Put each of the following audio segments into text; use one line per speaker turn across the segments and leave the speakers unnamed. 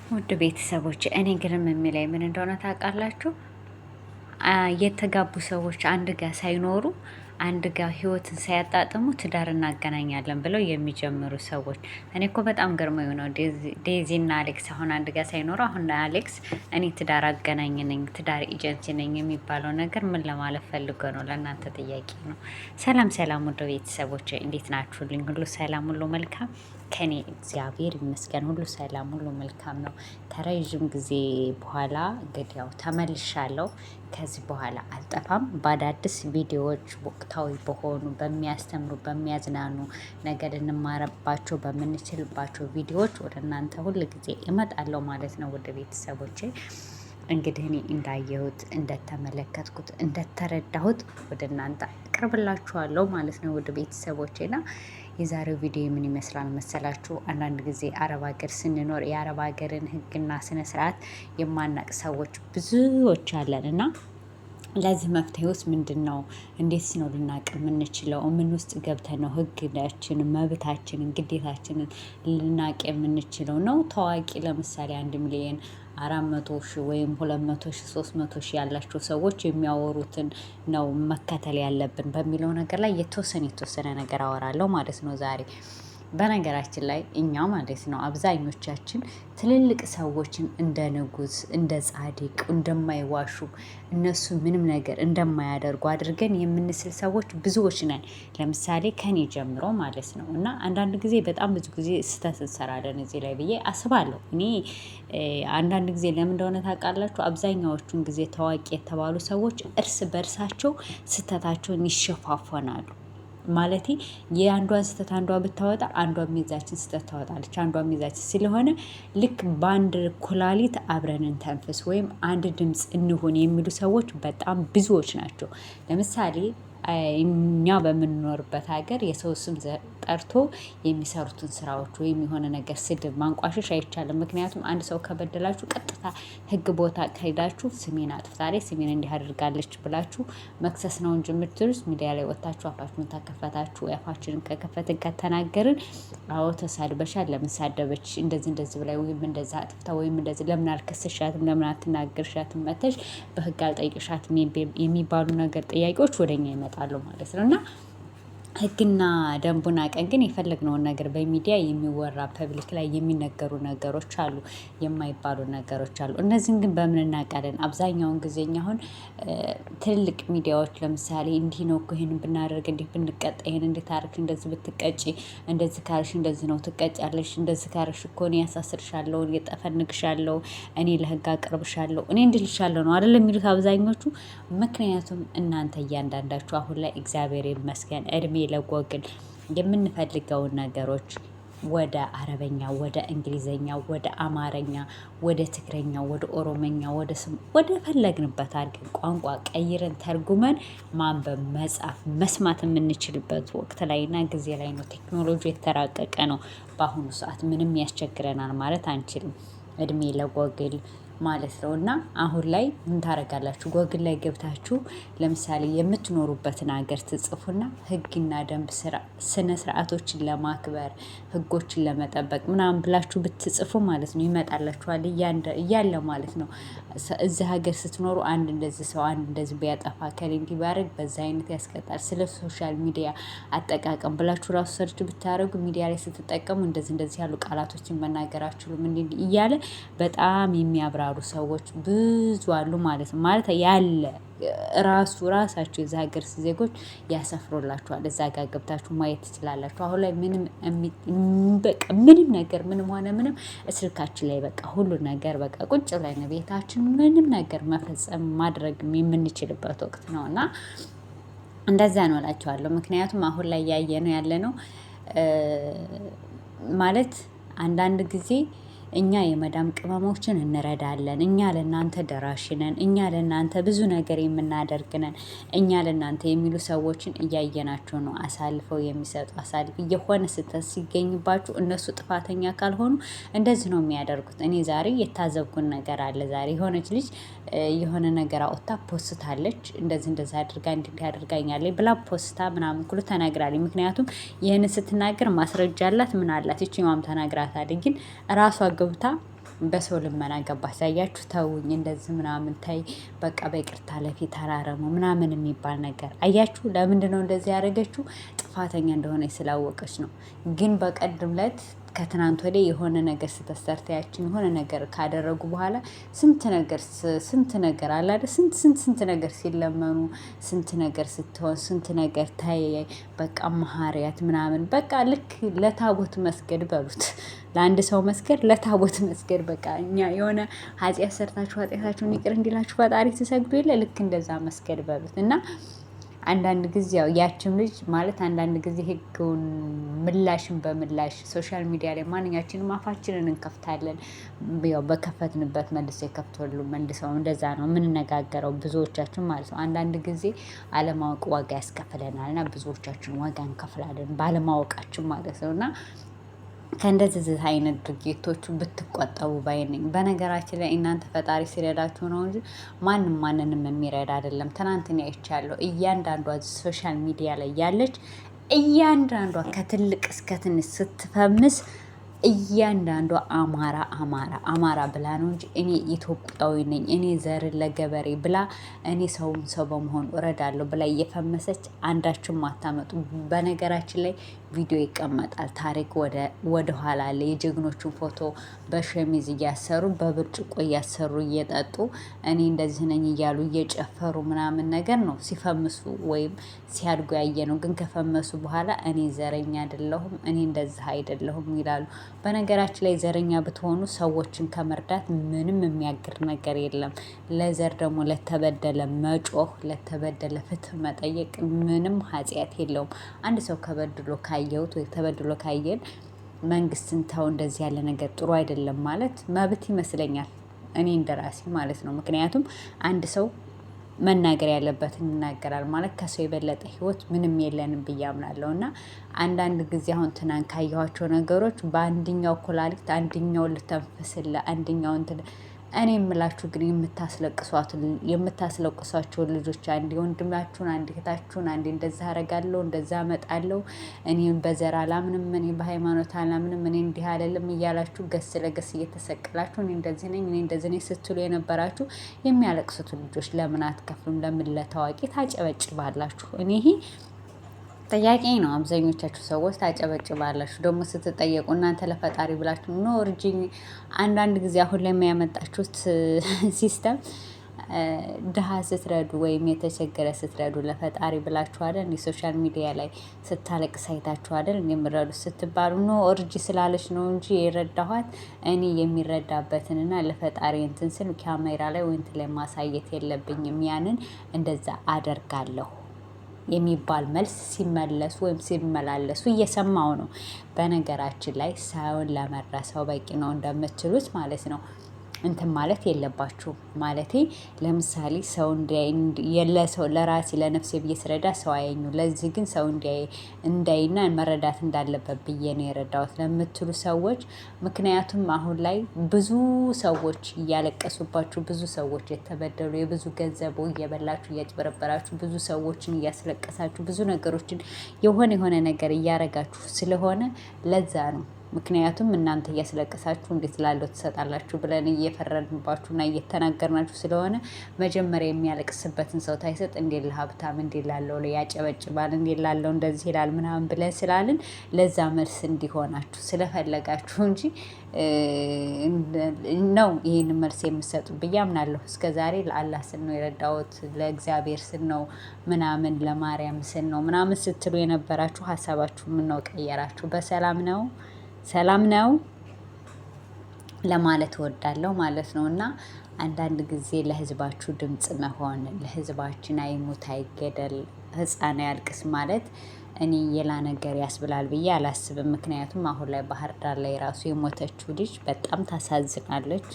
ውድ ቤተሰቦች እኔ ግርም የሚለኝ ምን እንደሆነ ታውቃላችሁ? የተጋቡ ሰዎች አንድ ጋር ሳይኖሩ አንድ ጋር ህይወትን ሳያጣጥሙ ትዳር እናገናኛለን ብለው የሚጀምሩ ሰዎች እኔ እኮ በጣም ገርሞኝ ነው። ዴዚ እና አሌክስ አሁን አንድ ጋር ሳይኖሩ አሁን አሌክስ እኔ ትዳር አገናኝ ነኝ ትዳር ኤጀንሲ ነኝ የሚባለው ነገር ምን ለማለት ፈልጎ ነው? ለእናንተ ጥያቄ ነው። ሰላም ሰላም፣ ውድ ቤተሰቦች እንዴት ናችሁልኝ? ሁሉ ሰላም፣ ሁሉ መልካም ከኔ እግዚአብሔር ይመስገን ሁሉ ሰላም፣ ሁሉ መልካም ነው። ከረዥም ጊዜ በኋላ እንግዲህ ያው ተመልሻለሁ። ከዚህ በኋላ አልጠፋም። በአዳዲስ ቪዲዮዎች ወቅታዊ በሆኑ በሚያስተምሩ በሚያዝናኑ ነገር እንማረባቸው በምንችልባቸው ቪዲዮዎች ወደ እናንተ ሁል ጊዜ እመጣለሁ ማለት ነው። ወደ ቤተሰቦቼ እንግዲህ እኔ እንዳየሁት እንደተመለከትኩት እንደተረዳሁት ወደ እናንተ አቅርብላችኋለሁ ማለት ነው። ወደ ቤተሰቦቼና የዛሬው ቪዲዮ ምን ይመስላል መሰላችሁ? አንዳንድ ጊዜ አረብ ሀገር ስንኖር የአረብ ሀገርን ሕግና ስነ ስርዓት የማናቅ ሰዎች ብዙዎች አለን እና ለዚህ መፍትሄውስ ምንድን ነው? እንዴትስ ነው ልናቅ የምንችለው? ምን ውስጥ ገብተን ነው ሕጋችንን መብታችንን ግዴታችንን ልናቅ የምንችለው ነው? ታዋቂ ለምሳሌ 1 ሚሊዮን 400,000 ወይም 200,000 300,000 ያላቸው ሰዎች የሚያወሩትን ነው መከተል ያለብን በሚለው ነገር ላይ የተወሰነ ነገር አወራለሁ ማለት ነው ዛሬ። በነገራችን ላይ እኛ ማለት ነው አብዛኞቻችን ትልልቅ ሰዎችን እንደ ንጉስ እንደ ጻድቅ እንደማይዋሹ እነሱ ምንም ነገር እንደማያደርጉ አድርገን የምንስል ሰዎች ብዙዎች ነን። ለምሳሌ ከኔ ጀምሮ ማለት ነው። እና አንዳንድ ጊዜ በጣም ብዙ ጊዜ ስህተት እንሰራለን እዚህ ላይ ብዬ አስባለሁ። እኔ አንዳንድ ጊዜ ለምን እንደሆነ ታውቃላችሁ? አብዛኛዎቹን ጊዜ ታዋቂ የተባሉ ሰዎች እርስ በርሳቸው ስህተታቸውን ይሸፋፈናሉ። ማለቴ የአንዷን ስህተት አንዷ ብታወጣ አንዷም የዛችን ስህተት ታወጣለች። አንዷም የዛችን ስለሆነ ልክ በአንድ ኩላሊት አብረን እንተንፍስ ወይም አንድ ድምፅ እንሆን የሚሉ ሰዎች በጣም ብዙዎች ናቸው። ለምሳሌ እኛ በምንኖርበት ሀገር የሰው ስም ጠርቶ የሚሰሩትን ስራዎች ወይም የሆነ ነገር ስድብ ማንቋሸሽ አይቻልም። ምክንያቱም አንድ ሰው ከበደላችሁ ቀጥታ ህግ ቦታ ከሄዳችሁ ስሜን አጥፍታለች ስሜን እንዲህ አድርጋለች ብላችሁ መክሰስ ነው እንጂ የምትሉት ሚዲያ ላይ ወጥታችሁ አፋችሁን ተከፈታችሁ አፋችንን ከከፈትን ከተናገርን አዎ ተሳድበሻል፣ ለምን ሳደበች እንደዚህ ብላይ ወይም እንደዛ አጥፍታ ወይም እንደዚህ ለምን አልከሰሻትም ለምን አትናገርሻትም መተሽ በህግ አልጠይቅሻትም የሚባሉ ነገር ጥያቄዎች ወደኛ ይመጣሉ ማለት ነው። እና ህግና ደንቡን አቀን ግን የፈለግነውን ነገር በሚዲያ የሚወራ ፐብሊክ ላይ የሚነገሩ ነገሮች አሉ፣ የማይባሉ ነገሮች አሉ። እነዚህን ግን በምን እናውቃለን? አብዛኛውን ጊዜኛ አሁን ትልልቅ ሚዲያዎች ለምሳሌ እንዲህ ነው እኮ ይሄንን ብናደርግ እንዲህ ብንቀጣ ይሄን እንዴት አድርግ እንደዚህ ብትቀጪ እንደዚህ ካልሽ እንደዚህ ነው ትቀጫለሽ፣ እንደዚህ ካልሽ እኮ እኔ ያሳስርሻለሁ፣ እየጠፈንግሻለሁ፣ እኔ ለህግ አቅርብሻለሁ፣ እኔ እንድልሻለሁ ነው አይደለም የሚሉት አብዛኞቹ። ምክንያቱም እናንተ እያንዳንዳችሁ አሁን ላይ እግዚአብሔር ይመስገን እድሜ ለጎግል የምንፈልገውን ነገሮች ወደ አረበኛ ወደ እንግሊዘኛ ወደ አማረኛ ወደ ትግረኛ ወደ ኦሮመኛ ወደ ፈለግንበት አድርገን ቋንቋ ቀይረን ተርጉመን ማንበብ መጻፍ መስማት የምንችልበት ወቅት ላይና ጊዜ ላይ ነው። ቴክኖሎጂ የተራቀቀ ነው። በአሁኑ ሰዓት ምንም ያስቸግረናል ማለት አንችልም። እድሜ ለጎግል ማለት ነው። እና አሁን ላይ ምን ታደርጋላችሁ? ጎግል ላይ ገብታችሁ ለምሳሌ የምትኖሩበትን ሀገር ትጽፉና ህግና ደንብ ስነ ስርዓቶችን ለማክበር ህጎችን ለመጠበቅ ምናምን ብላችሁ ብትጽፉ ማለት ነው ይመጣላችኋል እያለ ማለት ነው። እዚህ ሀገር ስትኖሩ አንድ እንደዚህ ሰው አንድ እንደዚህ ቢያጠፋ ከሌ እንዲህ ቢያደርግ በዛ አይነት ያስቀጣል። ስለ ሶሻል ሚዲያ አጠቃቀም ብላችሁ ራሱ ሰርች ብታደርጉ ሚዲያ ላይ ስትጠቀሙ እንደዚህ ያሉ ቃላቶችን መናገር አትችሉም እያለ በጣም የሚያብራሩ ሰዎች ብዙ አሉ ማለት ነው። ማለት ያለ ራሳቸው የዛ ሀገር ዜጎች ያሰፍሩላችኋል። እዛ ጋር ገብታችሁ ማየት ትችላላችሁ። አሁን ላይ በቃ ምንም ነገር ምንም ሆነ ምንም ስልካችን ላይ በቃ ሁሉ ነገር በቃ ቁጭ ብለን ቤታችን ምንም ነገር መፈጸም ማድረግ የምንችልበት ወቅት ነው። እና እንደዛ ነው እላቸዋለሁ። ምክንያቱም አሁን ላይ ያየነው ያለነው ማለት አንዳንድ ጊዜ እኛ የመዳም ቅመሞችን እንረዳለን። እኛ ለእናንተ ደራሽ ነን። እኛ ለእናንተ ብዙ ነገር የምናደርግ ነን። እኛ ለእናንተ የሚሉ ሰዎችን እያየናቸው ነው። አሳልፈው የሚሰጡ የሆነ ስህተት ሲገኝባችሁ እነሱ ጥፋተኛ ካልሆኑ እንደዚህ ነው የሚያደርጉት። እኔ ዛሬ የታዘብኩን ነገር አለ። ዛሬ የሆነች ልጅ የሆነ ነገር አውጥታ ፖስታለች። እንደዚህ አድርጋ እንዲህ አድርጋኛለች ብላ ፖስታ ምናምን ሁሉ ተናግራለች። ምክንያቱም ይህንን ስትናገር ማስረጃ አላት ምን አላት ይችኛዋም ተናግራታለች። ግን ራሷ ገብታ በሰው ልመና ገባች። ታያችሁ ተውኝ እንደዚህ ምናምን ታይ በቃ በይቅርታ ለፊት ተራረሙ ምናምን የሚባል ነገር አያችሁ። ለምንድን ነው እንደዚህ ያደረገችው? ጥፋተኛ እንደሆነ ስላወቀች ነው። ግን በቀድም ዕለት ከትናንት ወዲያ የሆነ ነገር ስተሰርተ ያችን የሆነ ነገር ካደረጉ በኋላ ስንት ነገር አለ አይደል? ስንት ነገር ሲለመኑ ስንት ነገር ስትሆን ስንት ነገር ታይ በቃ መሀሪያት ምናምን በቃ ልክ ለታቦት መስገድ በሉት። ለአንድ ሰው መስገድ ለታቦት መስገድ በቃ እኛ የሆነ ኃጢአት ሰርታችሁ ኃጢአታችሁን ይቅር እንዲላችሁ ፈጣሪ ትሰግዱ የለ ልክ እንደዛ መስገድ በሉት እና አንዳንድ ጊዜ ያው ያችም ልጅ ማለት አንዳንድ ጊዜ ህግውን ምላሽን በምላሽ ሶሻል ሚዲያ ላይ ማንኛችንም አፋችንን እንከፍታለን። ያው በከፈትንበት መልሶ የከፍቶሉ መልሰው እንደዛ ነው የምንነጋገረው ብዙዎቻችን ማለት ነው። አንዳንድ ጊዜ አለማወቅ ዋጋ ያስከፍለናል እና ብዙዎቻችን ዋጋ እንከፍላለን ባለማወቃችን ማለት ነው እና ከእንደዚህ አይነት ድርጊቶቹ ብትቆጠቡ ባይ ነኝ። በነገራችን ላይ እናንተ ፈጣሪ ሲረዳችሁ ነው እንጂ ማንም ማንንም የሚረዳ አይደለም። ትናንትን አይቻለሁ። እያንዳንዷ ሶሻል ሚዲያ ላይ ያለች እያንዳንዷ ከትልቅ እስከ ትንሽ ስትፈምስ እያንዳንዷ አማራ ብላ ነው እንጂ እኔ ኢትዮጵያዊ ነኝ እኔ ዘርን ለገበሬ ብላ እኔ ሰውን ሰው በመሆን እረዳለሁ ብላ እየፈመሰች አንዳችም አታመጡ። በነገራችን ላይ ቪዲዮ ይቀመጣል። ታሪክ ወደ ኋላ አለ። የጀግኖቹን ፎቶ በሸሚዝ እያሰሩ በብርጭቆ እያሰሩ እየጠጡ እኔ እንደዚህ ነኝ እያሉ እየጨፈሩ ምናምን ነገር ነው ሲፈምሱ ወይም ሲያድጉ ያየ ነው። ግን ከፈመሱ በኋላ እኔ ዘረኛ አይደለሁም እኔ እንደዚህ አይደለሁም ይላሉ። በነገራችን ላይ ዘረኛ ብትሆኑ ሰዎችን ከመርዳት ምንም የሚያግር ነገር የለም። ለዘር ደግሞ ለተበደለ መጮህ ለተበደለ ፍትህ መጠየቅ ምንም ኃጢአት የለውም። አንድ ሰው ከበድሎ ካየሁት ወይ ተበድሎ ካየን መንግስትን ተው እንደዚህ ያለ ነገር ጥሩ አይደለም ማለት መብት ይመስለኛል። እኔ እንደራሴ ማለት ነው። ምክንያቱም አንድ ሰው መናገር ያለበትን ይናገራል ማለት ከሰው የበለጠ ህይወት ምንም የለንም ብዬ አምናለሁ። እና አንዳንድ ጊዜ አሁን ትናንት ካየኋቸው ነገሮች በአንድኛው ኩላሊት አንድኛው ልተንፍስለ አንድኛው እንትን እኔ የምላችሁ ግን የምታስለቅሷቸውን ልጆች አንዴ ወንድማችሁን አንዴ እህታችሁን አንዴ እንደዛ አረጋለሁ እንደዛ አመጣለሁ እኔም በዘር አላምንም እኔ በሃይማኖት አላምንም እኔ እንዲህ አይደለም እያላችሁ ገስ ለገስ እየተሰቀላችሁ እኔ እንደዚህ ነኝ እኔ እንደዚህ ነኝ ስትሉ የነበራችሁ የሚያለቅሱትን ልጆች ለምን አትከፍሉም? ለምን ለታዋቂ ታጨበጭባላችሁ? እኔ ጥያቄ ነው። አብዛኞቻችሁ ሰዎች ታጨበጭባላችሁ። ደግሞ ስትጠየቁ እናንተ ለፈጣሪ ብላችሁ ኖ እርጅኝ። አንዳንድ ጊዜ አሁን ላይ የሚያመጣችሁት ሲስተም ድሀ ስትረዱ ወይም የተቸገረ ስትረዱ ለፈጣሪ ብላችሁ አይደል? እንዲህ ሶሻል ሚዲያ ላይ ስታለቅስ አይታችሁ አይደል? የምረዱት ስትባሉ ኖ እርጅ ስላለች ነው እንጂ የረዳኋት እኔ የሚረዳበትንና ለፈጣሪ እንትን ስል ካሜራ ላይ ወይ እንትን ላይ ማሳየት የለብኝም ያንን እንደዛ አደርጋለሁ የሚባል መልስ ሲመለሱ ወይም ሲመላለሱ እየሰማው ነው። በነገራችን ላይ ሳይሆን ለመረሰው በቂ ነው እንደምትሉት ማለት ነው። እንትን ማለት የለባችሁም ማለቴ ለምሳሌ ሰው ሰው ለራሴ ለነፍሴ ብዬ ስረዳ ሰው አያኙ ለዚህ ግን ሰው እንዳይና መረዳት እንዳለበት ብዬ ነው የረዳሁት ለምትሉ ሰዎች። ምክንያቱም አሁን ላይ ብዙ ሰዎች እያለቀሱባችሁ ብዙ ሰዎች የተበደሉ የብዙ ገንዘቡ እየበላችሁ እያጭበረበራችሁ ብዙ ሰዎችን እያስለቀሳችሁ ብዙ ነገሮችን የሆነ ነገር እያረጋችሁ ስለሆነ ለዛ ነው። ምክንያቱም እናንተ እያስለቀሳችሁ እንዴት ላለው ትሰጣላችሁ ብለን እየፈረድንባችሁና እየተናገርናችሁ ስለሆነ መጀመሪያ የሚያለቅስበትን ሰው ታይሰጥ እንዴት ለሀብታም እንዴት ላለው ያጨበጭባል እንዴት ላለው እንደዚህ ይላል ምናምን ብለን ስላልን ለዛ መልስ እንዲሆናችሁ ስለፈለጋችሁ እንጂ ነው ይህን መልስ የምሰጡ ብዬ አምናለሁ። እስከ ዛሬ ለአላህ ስል ነው የረዳሁት ለእግዚአብሔር ስል ነው ምናምን ለማርያም ስል ነው ምናምን ስትሉ የነበራችሁ ሀሳባችሁ ምነው ቀየራችሁ? በሰላም ነው ሰላም ነው ለማለት እወዳለሁ ማለት ነው። እና አንዳንድ ጊዜ ለህዝባችሁ ድምጽ መሆን ለህዝባችን አይሙት አይገደል ህፃን ያልቅስ ማለት እኔ ሌላ ነገር ያስብላል ብዬ አላስብም። ምክንያቱም አሁን ላይ ባህር ዳር ላይ ራሱ የሞተችው ልጅ በጣም ታሳዝናለች።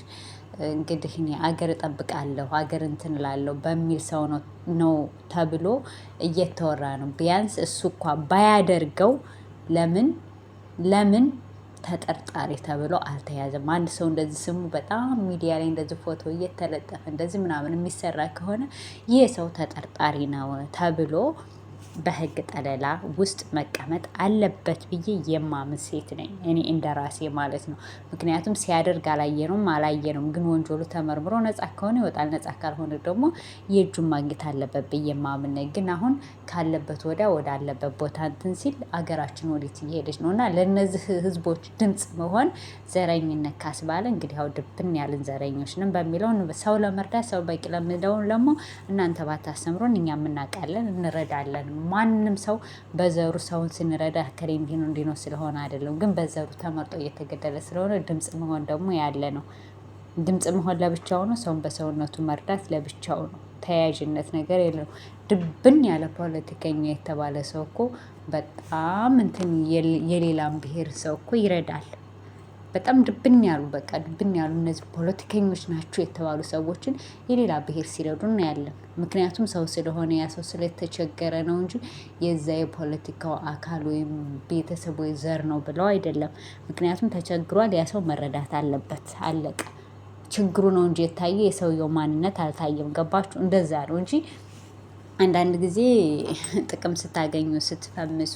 እንግዲህ እኔ አገር እጠብቃለሁ አገር እንትን እላለሁ በሚል ሰው ነው ተብሎ እየተወራ ነው። ቢያንስ እሱ እኳ ባያደርገው ለምን ተጠርጣሪ ተብሎ አልተያዘም? አንድ ሰው እንደዚህ ስሙ በጣም ሚዲያ ላይ እንደዚህ ፎቶ እየተለጠፈ እንደዚህ ምናምን የሚሰራ ከሆነ ይህ ሰው ተጠርጣሪ ነው ተብሎ በህግ ጠለላ ውስጥ መቀመጥ አለበት ብዬ የማምን ሴት ነኝ እኔ እንደ ራሴ ማለት ነው። ምክንያቱም ሲያደርግ አላየነውም፣ ግን ወንጀሉ ተመርምሮ ነጻ ከሆነ ይወጣል፣ ነጻ ካልሆነ ደግሞ የእጁን ማግኘት አለበት ብዬ የማምን ነኝ። ግን አሁን ካለበት ወደ አለበት ቦታ እንትን ሲል አገራችን ወዴት እየሄደች ነው? እና ለእነዚህ ህዝቦች ድምጽ መሆን ዘረኝነት ካስባለ እንግዲህ ያው ድብን ያልን ዘረኞች ነን በሚለው ሰው ለመርዳት ሰው በቂ ለምለውን ደግሞ እናንተ ባታስተምሩን እኛ የምናውቃለን እንረዳለን። ማንም ሰው በዘሩ ሰውን ስንረዳ ከሌ እንዲህ ነው ስለሆነ አይደለም፣ ግን በዘሩ ተመርጦ እየተገደለ ስለሆነ ድምጽ መሆን ደግሞ ያለ ነው። ድምጽ መሆን ለብቻው ነው። ሰውን በሰውነቱ መርዳት ለብቻው ነው። ተያያዥነት ነገር የለው። ድብን ያለ ፖለቲከኛ የተባለ ሰው እኮ በጣም እንትን የሌላም ብሔር ሰው እኮ ይረዳል። በጣም ድብን ያሉ እነዚህ ፖለቲከኞች ናቸው የተባሉ ሰዎችን የሌላ ብሔር ሲረዱ እናያለን። ምክንያቱም ሰው ስለሆነ ያ ሰው ስለተቸገረ ነው እንጂ የዛ የፖለቲካው አካል ወይም ቤተሰብ ወይ ዘር ነው ብለው አይደለም። ምክንያቱም ተቸግሯል፣ ያ ሰው መረዳት አለበት። አለቀ። ችግሩ ነው እንጂ የታየ የሰውየው ማንነት አልታየም። ገባችሁ? እንደዛ ነው እንጂ አንዳንድ ጊዜ ጥቅም ስታገኙ ስትፈምሱ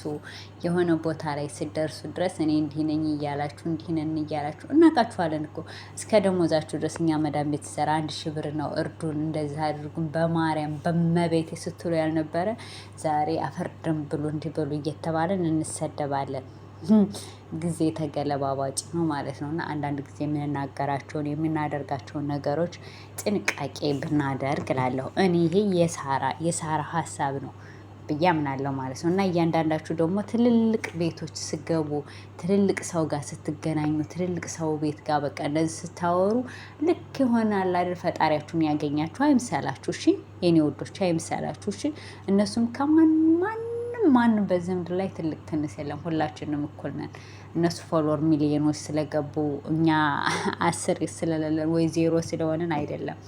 የሆነ ቦታ ላይ ስትደርሱ ድረስ እኔ እንዲህ ነኝ እያላችሁ እንዲህ ነን እያላችሁ እናውቃችኋለን እኮ እስከ ደሞዛችሁ ድረስ። እኛ መዳም ቤት ሰራ 1000 ብር ነው እርዱን፣ እንደዚህ አድርጉን፣ በማርያም በመቤት ስትሉ ያልነበረ ዛሬ አፈርድም ብሉ እንዲህ ብሉ እየተባለን እንሰደባለን። ጊዜ ተገለባባጭ ነው ማለት ነው። እና አንዳንድ ጊዜ የምናደርጋቸውን ነገሮች ጥንቃቄ ብናደርግ እላለሁ እኔ። ይሄ የሳራ ሀሳብ ነው ብዬ አምናለሁ ማለት ነው። እና እያንዳንዳችሁ ደግሞ ትልልቅ ቤቶች ስገቡ፣ ትልልቅ ሰው ጋር ስትገናኙ፣ ትልልቅ ሰው ቤት ጋር በቃ እንደዚህ ስታወሩ ልክ ይሆናል አይደል? ፈጣሪያችሁን ያገኛችሁ አይምሰላችሁ። እሺ የኔ ወዶች አይምሰላችሁ። እሺ እነሱም ማንም በዚህ ምድር ላይ ትልቅ ትንሽ የለም። ሁላችንም እኩል ነን። እነሱ ፎሎወር ሚሊዮኖች ስለገቡ እኛ 10 ስለሌለን ወይ 0 ስለሆንን አይደለም።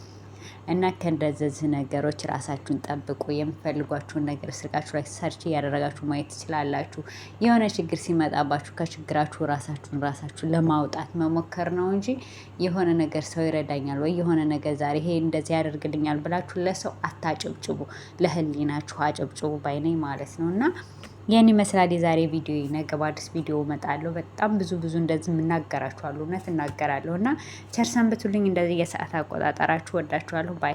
እና ከእንደዚህ ነገሮች ራሳችሁን ጠብቁ። የምፈልጓችሁን ነገር ስልካችሁ ላይ ሰርች እያደረጋችሁ ማየት ትችላላችሁ። የሆነ ችግር ሲመጣባችሁ ከችግራችሁ ራሳችሁን ለማውጣት መሞከር ነው እንጂ የሆነ ነገር ሰው ይረዳኛል ወይ የሆነ ነገር ዛሬ ይሄ እንደዚህ ያደርግልኛል ብላችሁ ለሰው አታጨብጭቡ። ለህሊናችሁ አጨብጭቡ ባይነኝ ማለት ነው። እና ይህን ይመስላል የዛሬ ቪዲዮ። ነገ በአዲስ ቪዲዮ እመጣለሁ። በጣም ብዙ እንደዚህ የምናገራችኋለሁ፣ እውነት እናገራለሁ። እና ቸር ሰንብቱልኝ። እንደዚህ የሰዓት አቆጣጠራችሁ ወዳችኋለሁ። ባይ